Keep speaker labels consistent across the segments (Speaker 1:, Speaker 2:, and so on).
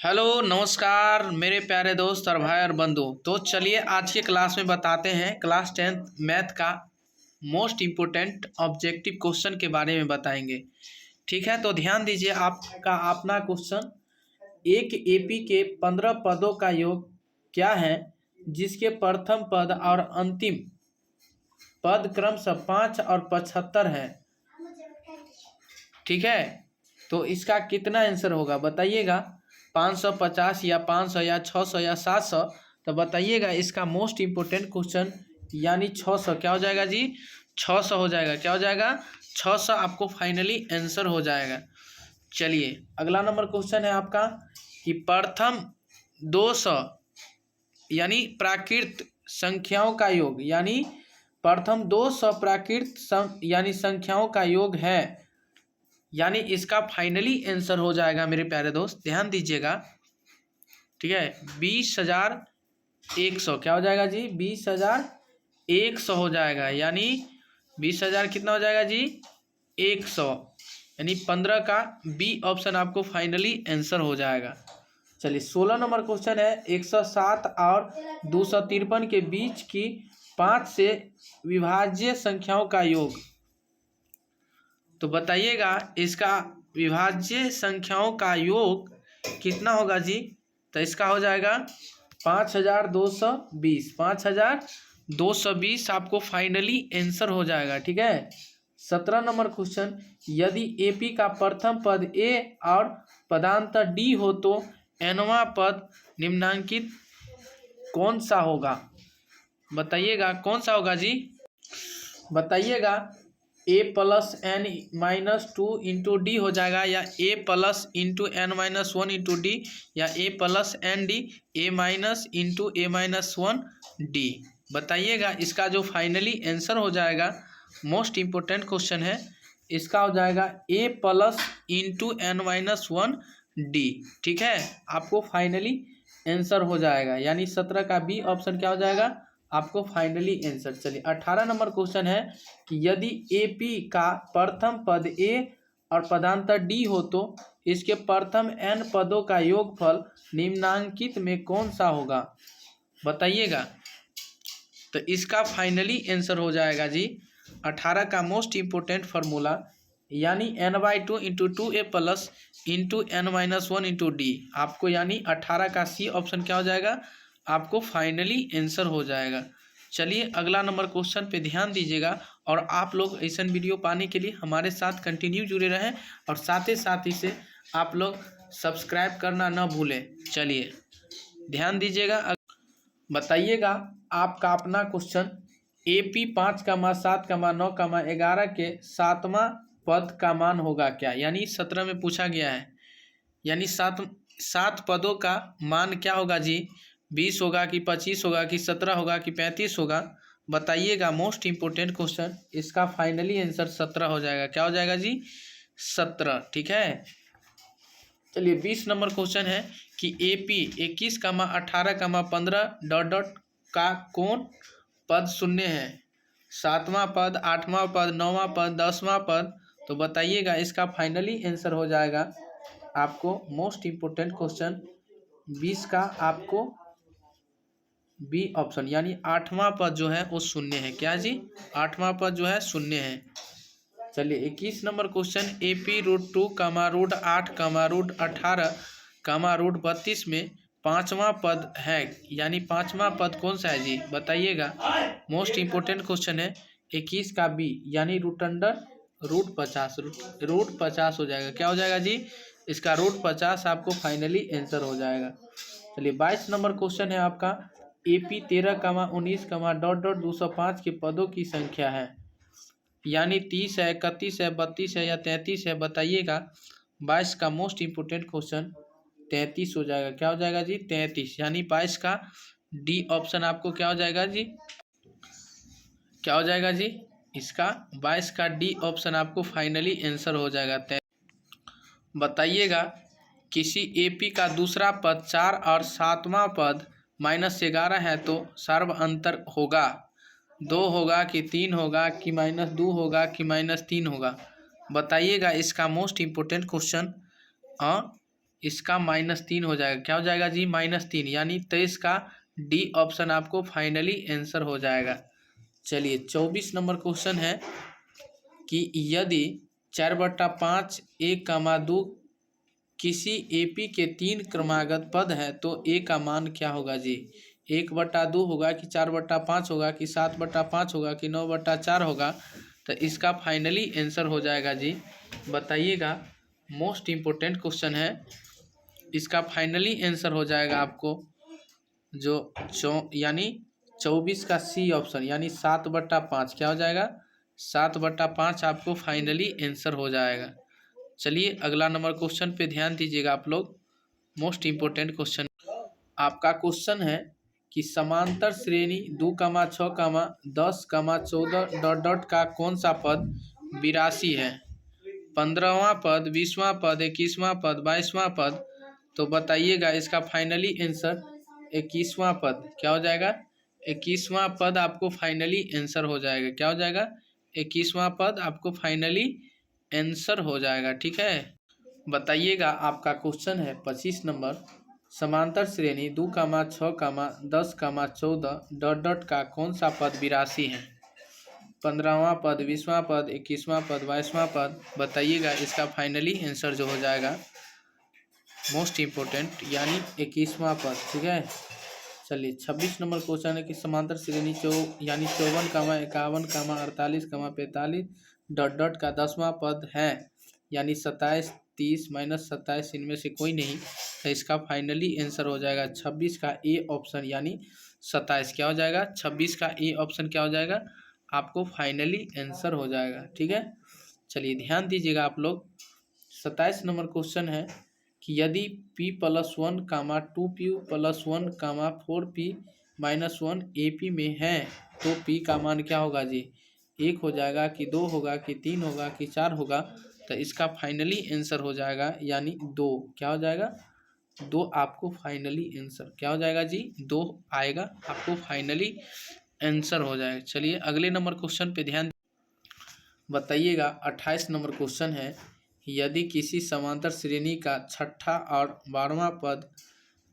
Speaker 1: Hello नमस्कार मेरे प्यारे दोस्त और भाई और बंधु। तो चलिए आज के क्लास में बताते हैं क्लास 10th मैथ का मोस्ट इम्पोर्टेंट ऑब्जेक्टिव क्वेश्चन के बारे में बताएंगे। ठीक है, तो ध्यान दीजिए। आपका अपना क्वेश्चन, एक एपी के 15 पदों का योग क्या है जिसके प्रथम पद और अंतिम पद क्रमशः 5 और 75 है। ठीक है, तो इसका कितना आंसर होगा बताइएगा। 550 या 500 या 600 या 700। तो बताइएगा इसका मोस्ट इम्पोर्टेंट क्वेश्चन, यानी 600 क्या हो जाएगा जी? 600 हो जाएगा। क्या हो जाएगा? 600 आपको फाइनली आंसर हो जाएगा। चलिए अगला नंबर क्वेश्चन है आपका कि प्रथम 200 यानी प्राकृत संख्याओं का योग, यानी प्रथम 200 प्राकृत यानी संख्याओं का योग है, यानी इसका फाइनली आंसर हो जाएगा मेरे प्यारे दोस्त, ध्यान दीजिएगा। ठीक है, 20,100 क्या हो जाएगा जी? 20,100 हो जाएगा, यानी 20,000 कितना हो जाएगा जी? 100, यानी 15 का बी ऑप्शन आपको फाइनली आंसर हो जाएगा। चलिए 16 नंबर क्वेश्चन है, 107 और 253 के बीच की 5 से विभाज्य संख्याओं का योग। तो बताइएगा इसका विभाज्य संख्याओं का योग कितना होगा जी? तो इसका हो जाएगा 5,220। 5,220 आपको फाइनली आंसर हो जाएगा। ठीक है, 17 नंबर क्वेश्चन, यदि एपी का प्रथम पद ए और पदांतर डी हो तो एनवा पद निम्नांकित कौन सा होगा? बताइएगा कौन सा होगा जी? बताइएगा। A plus N minus 2 into D हो जाएगा, या A plus into N minus 1 into D, या A plus N D, A minus into A minus 1 D. बताइएगा इसका जो फाइनली आंसर हो जाएगा, मोस्ट इम्पोर्टेंट क्वेश्चन है, इसका हो जाएगा A plus into N minus 1 D. ठीक है, आपको फाइनली आंसर हो जाएगा, यानी 17 का बी ऑप्शन क्या हो जाएगा आपको फाइनली आंसर। चलिए 18 नंबर क्वेश्चन है कि यदि एपी का प्रथम पद ए और पदांतर डी हो तो इसके प्रथम एन पदों का योगफल निम्नांकित में कौन सा होगा? बताइएगा। तो इसका फाइनली आंसर हो जाएगा जी 18 का मोस्ट इम्पोर्टेंट फार्मूला, यानी n/2 into 2a plus into N minus 1 into d. आपको यानी 18 का सी ऑप्शन क्या हो जाएगा आपको फाइनली आंसर हो जाएगा। चलिए अगला नंबर क्वेश्चन पे ध्यान दीजिएगा, और आप लोग ऐसा वीडियो पाने के लिए हमारे साथ कंटिन्यू जुड़े रहें, और साथ ही इसे आप लोग सब्सक्राइब करना न भूलें। चलिए ध्यान दीजिएगा, बताइएगा आपका अपना क्वेश्चन, AP 5,7,9,11 के 7वां पद का मान होगा क्या? यानी 17 में पूछा गया है, यानी सात पदों का मान क्या होगा जी? 20 होगा कि 25 होगा कि 17 होगा कि 35 होगा? बताइएगा, मोस्ट इम्पोर्टेंट क्वेश्चन, इसका फाइनली आंसर 17 हो जाएगा। क्या हो जाएगा जी? 17। ठीक है, चलिए 20 नंबर क्वेश्चन है कि AP 21,18,15 ... का कौन पद शून्य है? 7वां पद, 8वां पद, 9वां पद, 10वां पद? तो बताइएगा इसका फाइनली आंसर हो जाएगा आपको मोस्ट इम्पोर्टेंट क्वेश्चन 20 का आपको बी ऑप्शन, यानी 8वां पद जो है वो शून्य है। क्या जी? 8वां पद जो है शून्य है। चलिए 21 नंबर क्वेश्चन, AP √2, √8, √18, √32 में 5वां पद है, यानी 5वां पद कौन सा है जी? बताइएगा, मोस्ट इम्पोर्टेंट क्वेश्चन है। 21 का बी, यानी √50 √50 हो जाएगा। क्या हो जाएगा जी? इसका √50 आपको फाइनली आंसर हो जाएगा। चलिए 22 नंबर क्वेश्चन है आपका, AP 13,19, ... 205 के पदों की संख्या है, यानी 30 है, 31 है, 32 है या 33 है? बताइएगा। 22 का मोस्ट इम्पोर्टेंट क्वेश्चन 33 हो जाएगा। क्या हो जाएगा जी? 33, यानी 22 का डी ऑप्शन आपको क्या हो जाएगा जी? क्या हो जाएगा जी? इसका 22 का डी ऑप्शन आपको फाइनली आंसर हो जाएगा। बताइएगा, किसी AP का दूसरा पद 4 और 7वां पद -11 है तो सर्व अंतर होगा 2 होगा कि 3 होगा कि -2 होगा कि -3 होगा? बताइएगा इसका मोस्ट इम्पोर्टेंट क्वेश्चन। इसका -3 हो जाएगा। क्या हो जाएगा जी? -3, यानी 23 का डी ऑप्शन आपको फाइनली आंसर हो जाएगा। चलिए 24 नंबर क्वेश्चन है कि यदि 4/5 1,2 किसी एपी के 3 क्रमागत पद है तो ए का मान क्या होगा जी? 1/2 होगा कि 4/5 होगा कि 7/5 होगा कि 9/4 होगा? तो इसका फाइनली आंसर हो जाएगा जी, बताइएगा। मोस्ट इम्पोर्टेंट क्वेश्चन है। इसका फाइनली आंसर हो जाएगा आपको जो यानी 24 का सी ऑप्शन, यानी 7/5। क्या हो जाएगा? 7/5 आपको फाइनली आंसर हो जाएगा। चलिए अगला नंबर क्वेश्चन पे ध्यान दीजिएगा आप लोग। मोस्ट इम्पोर्टेंट क्वेश्चन आपका क्वेश्चन है कि समांतर श्रेणी 2,6, 10, 14 डॉट डॉट का कौन सा पद 82 है? 15वां पद, 20वां पद, 21वां पद, 22वां पद? तो बताइएगा इसका फाइनली आंसर 21वां पद। क्या हो जाएगा? 21वां पद आपको फाइनली आंसर हो जाएगा। क्या हो जाएगा? 21वां पद आपको फाइनली आंसर हो जाएगा। ठीक है, बताइएगा। आपका क्वेश्चन है 25 नंबर, समांतर श्रेणी 2,6, 10, 14 डॉट डॉट का कौन सा पद 82 है? 15वां पद, 20वां पद, 21वां पद, 22वां पद? बताइएगा इसका फाइनली आंसर जो हो जाएगा मोस्ट इम्पोर्टेंट, यानी 21वां पद। ठीक है, चलिए 26 नंबर क्वेश्चन है कि समांतर श्रेणी यानी 54, 51, 48, 45 डॉट डॉट का 10वां पद है, यानी 27, 30, -27 इनमें से कोई नहीं। तो इसका फाइनली आंसर हो जाएगा 26 का ए ऑप्शन, यानी 27। क्या हो जाएगा? 26 का ए ऑप्शन क्या हो जाएगा? आपको फाइनली आंसर हो जाएगा। ठीक है, चलिए ध्यान दीजिएगा आप लोग। 27 नंबर क्वेश्चन है कि यदि p+1, 2p+1, 4p-1 AP में है तो p का मान क्या होगा जी? 1 हो जाएगा कि 2 होगा कि 3 होगा कि 4 होगा? तो इसका फाइनली आंसर हो जाएगा, यानी 2। क्या हो जाएगा? 2 आपको फाइनली आंसर क्या हो जाएगा जी? 2 आएगा, आपको फाइनली आंसर हो जाएगा। चलिए अगले नंबर क्वेश्चन पे ध्यान बताइएगा। 28 नंबर क्वेश्चन है, यदि किसी समांतर श्रेणी का छठा और 12वां पद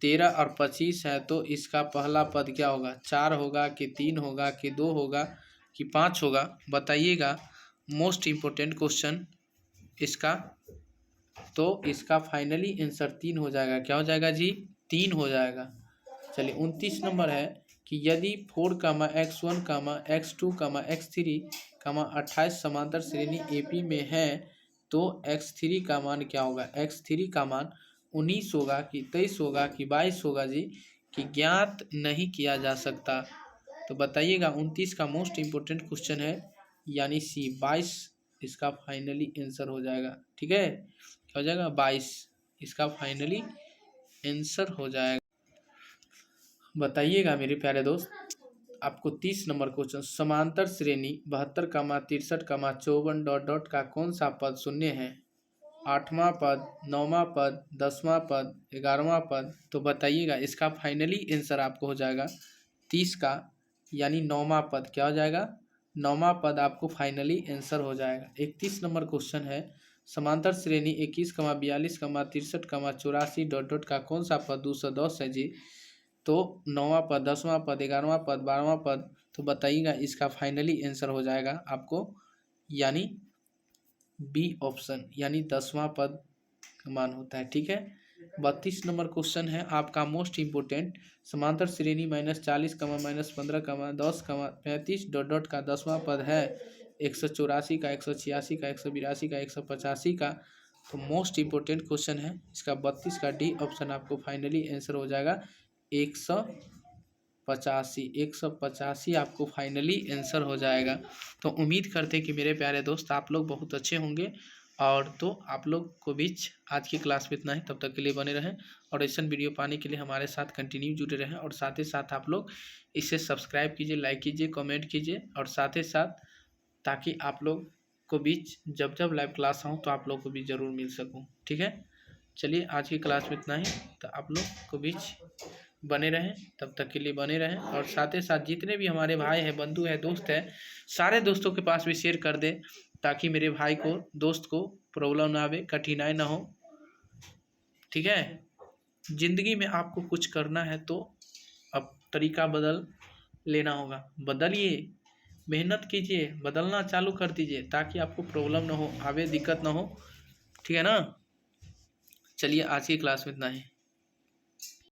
Speaker 1: 13 और 25 है तो इसका पहला पद क्या होगा? 4 होगा कि 3 होगा कि 2 होगा कि 5 होगा? बताइएगा। मोस्ट इम्पोर्टेंट क्वेश्चन इसका, तो इसका फाइनली आंसर 3 हो जाएगा। क्या हो जाएगा जी? 3 हो जाएगा। चलिए 29 नंबर है कि यदि 4, x1, x2, x3, 28 समांतर श्रेणी AP में है तो x3 का मान क्या होगा? x3 का मान 19 होगा कि 23 होगा कि 22 होगा जी? कि ज्ञात नहीं किया जा सकता? तो बताइएगा। 29 का मोस्ट इम्पोर्टेंट क्वेश्चन है, यानी सी 22 इसका फाइनली आंसर हो जाएगा। ठीक है, क्या हो जाएगा? 22 इसका फाइनली आंसर हो जाएगा। बताइएगा मेरे प्यारे दोस्त। आपको 30 नंबर क्वेश्चन, समांतर श्रेणी 72, 63, 54 डॉट डॉट का कौन सा पद शून्य है? 8वां पद, 9वां पद, 10वां पद, 11वां पद? तो बताइएगा इसका फाइनली आंसर आपको हो जाएगा 30 का, यानी 9वां पद। क्या हो जाएगा? 9वां पद आपको फाइनली आंसर हो जाएगा। 31 नंबर क्वेश्चन है, समांतर श्रेणी 21, 42, 63, 84 डॉट डॉट का कौन सा पद 210 है जी? तो 9वां पद, 10वां पद, 11वां पद, 12वां पद? तो बताइएगा इसका फाइनली आंसर हो जाएगा आपको, यानी बी ऑप्शन, यानी 10वां पद का मान होता है। ठीक है, 32 नंबर क्वेश्चन है आपका मोस्ट इम्पोर्टेंट, समांतर श्रेणी -40, -15, 10, 35 डॉट डॉट का 10वां पद है 184 का, 186 का, 182 का, 185 का? तो मोस्ट इम्पोर्टेंट क्वेश्चन है इसका 32 का डी ऑप्शन आपको फाइनली आंसर हो जाएगा 185 आपको फाइनली आंसर हो जाएगा। तो उम्मीद करते हैं कि मेरे प्यारे दोस्त आप लोग बहुत अच्छे होंगे। और तो आप लोग को बीच आज की क्लास में इतना ही, तब तक के लिए बने रहें और ऐसा वीडियो पाने के लिए हमारे साथ कंटिन्यू जुड़े रहें। और साथ ही साथ आप लोग इसे सब्सक्राइब कीजिए, लाइक कीजिए, कमेंट कीजिए, और साथ ही साथ ताकि आप लोग को बीच जब जब लाइव क्लास आऊँ तो आप लोग को भी ज़रूर मिल सकूँ। ठीक है, चलिए आज की क्लास में इतना ही। तो आप लोग को बीच बने रहें, तब तक के लिए बने रहें। और साथ ही साथ जितने भी हमारे भाई हैं, बंधु हैं, दोस्त हैं, सारे दोस्तों के पास भी शेयर कर दें ताकि मेरे भाई को, दोस्त को प्रॉब्लम ना आवे, कठिनाई ना हो। ठीक है। जिंदगी में आपको कुछ करना है तो अब तरीका बदल लेना होगा, बदलिए, मेहनत कीजिए, बदलना चालू कर दीजिए ताकि आपको प्रॉब्लम ना हो, आगे दिक्कत ना हो, ठीक है ना। चलिए आज की क्लास में इतना ही।